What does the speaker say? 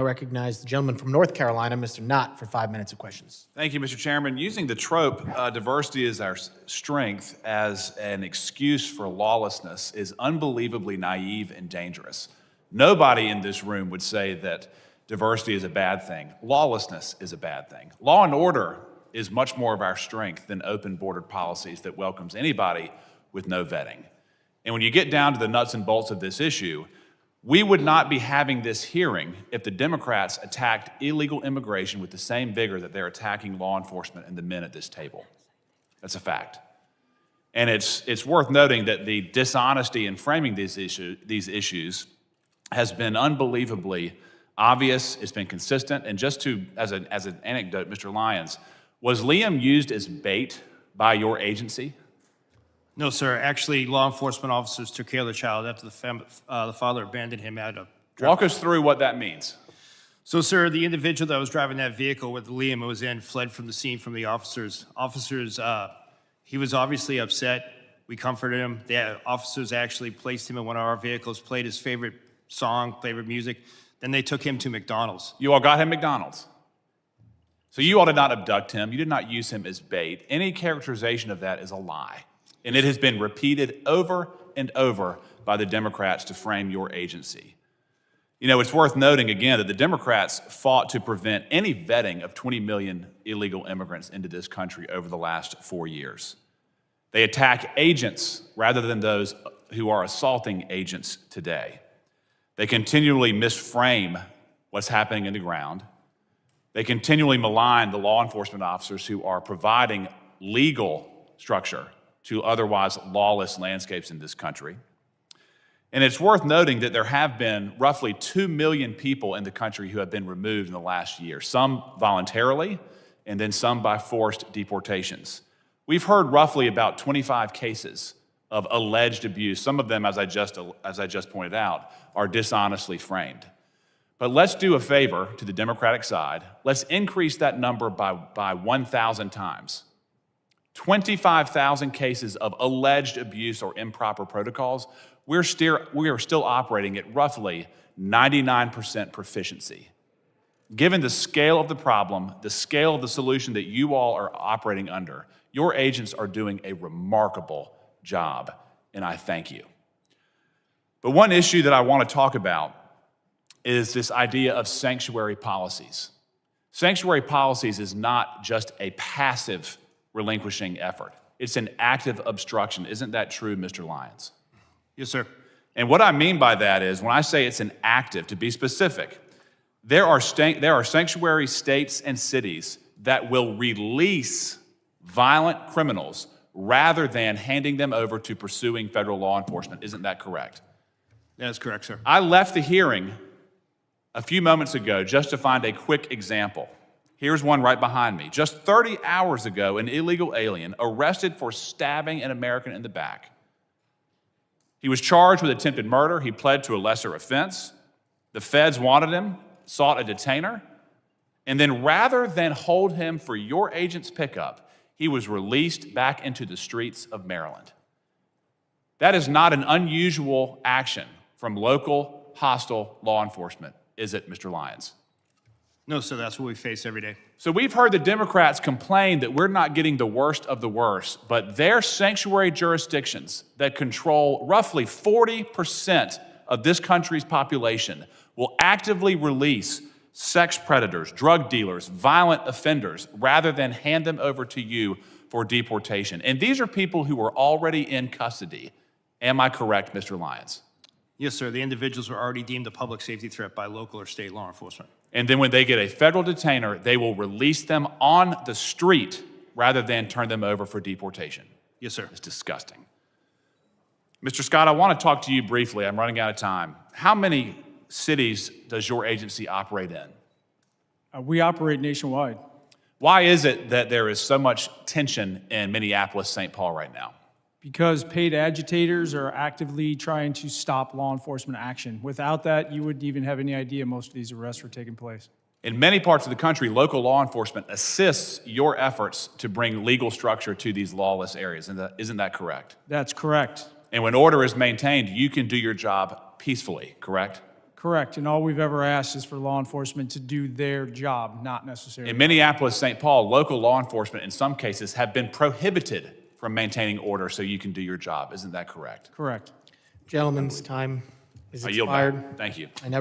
I recognize the gentleman from North Carolina, Mr. Knott, for 5 minutes of questions. Thank you, Mr. Chairman. Using the trope, diversity is our strength, as an excuse for lawlessness is unbelievably naive and dangerous. Nobody in this room would say that diversity is a bad thing. Lawlessness is a bad thing. Law and order is much more of our strength than open-bordered policies that welcomes anybody with no vetting. And when you get down to the nuts and bolts of this issue, we would not be having this hearing if the Democrats attacked illegal immigration with the same vigor that they're attacking law enforcement and the men at this table. That's a fact. And it's worth noting that the dishonesty in framing these issues has been unbelievably obvious. It's been consistent. And just as an anecdote, Mr. Lyons, was Liam used as bait by your agency? No, sir. Actually, law enforcement officers took care of the child after the father abandoned him at a Walk us through what that means. So, sir, the individual that was driving that vehicle with Liam was in fled from the scene from the officers. He was obviously upset. We comforted him. The officers actually placed him in one of our vehicles, played his favorite song, favorite music. Then they took him to McDonald's. You all got him McDonald's. So you all did not abduct him. You did not use him as bait. Any characterization of that is a lie. And it has been repeated over and over by the Democrats to frame your agency. You know, it's worth noting again that the Democrats fought to prevent any vetting of 20 million illegal immigrants into this country over the last 4 years. They attack agents rather than those who are assaulting agents today. They continually misframe what's happening in the ground. They continually malign the law enforcement officers who are providing legal structure to otherwise lawless landscapes in this country. And it's worth noting that there have been roughly 2 million people in the country who have been removed in the last year, some voluntarily, and then some by forced deportations. We've heard roughly about 25 cases of alleged abuse. Some of them, as I just pointed out, are dishonestly framed. But let's do a favor to the Democratic side. Let's increase that number by 1,000 times. 25,000 cases of alleged abuse or improper protocols. We are still operating at roughly 99% proficiency. Given the scale of the problem, the scale of the solution that you all are operating under, your agents are doing a remarkable job, and I thank you. But one issue that I want to talk about is this idea of sanctuary policies. Sanctuary policies is not just a passive relinquishing effort. It's an active obstruction. Isn't that true, Mr. Lyons? Yes, sir. And what I mean by that is, when I say it's an active, to be specific, there are sanctuary states and cities that will release violent criminals rather than handing them over to pursuing federal law enforcement. Isn't that correct? That is correct, sir. I left the hearing a few moments ago just to find a quick example. Here's one right behind me. Just 30 hours ago, an illegal alien arrested for stabbing an American in the back. He was charged with attempted murder. He pled to a lesser offense. The feds wanted him, sought a detainer, and then rather than hold him for your agent's pickup, he was released back into the streets of Maryland. That is not an unusual action from local hostile law enforcement, is it, Mr. Lyons? No, sir, that's what we face every day. So we've heard the Democrats complain that we're not getting the worst of the worst, but their sanctuary jurisdictions that control roughly 40% of this country's population will actively release sex predators, drug dealers, violent offenders, rather than hand them over to you for deportation. And these are people who are already in custody. Am I correct, Mr. Lyons? Yes, sir. The individuals were already deemed a public safety threat by local or state law enforcement. And then when they get a federal detainer, they will release them on the street rather than turn them over for deportation. Yes, sir. It's disgusting. Mr. Scott, I want to talk to you briefly. I'm running out of time. How many cities does your agency operate in? We operate nationwide. Why is it that there is so much tension in Minneapolis, St. Paul right now? Because paid agitators are actively trying to stop law enforcement action. Without that, you wouldn't even have any idea most of these arrests were taking place. In many parts of the country, local law enforcement assists your efforts to bring legal structure to these lawless areas. Isn't that correct? That's correct. And when order is maintained, you can do your job peacefully, correct? Correct, and all we've ever asked is for law enforcement to do their job, not necessarily. In Minneapolis, St. Paul, local law enforcement in some cases have been prohibited from maintaining order so you can do your job. Isn't that correct? Correct. Gentlemen's time is I yield expired. back. Thank you. I now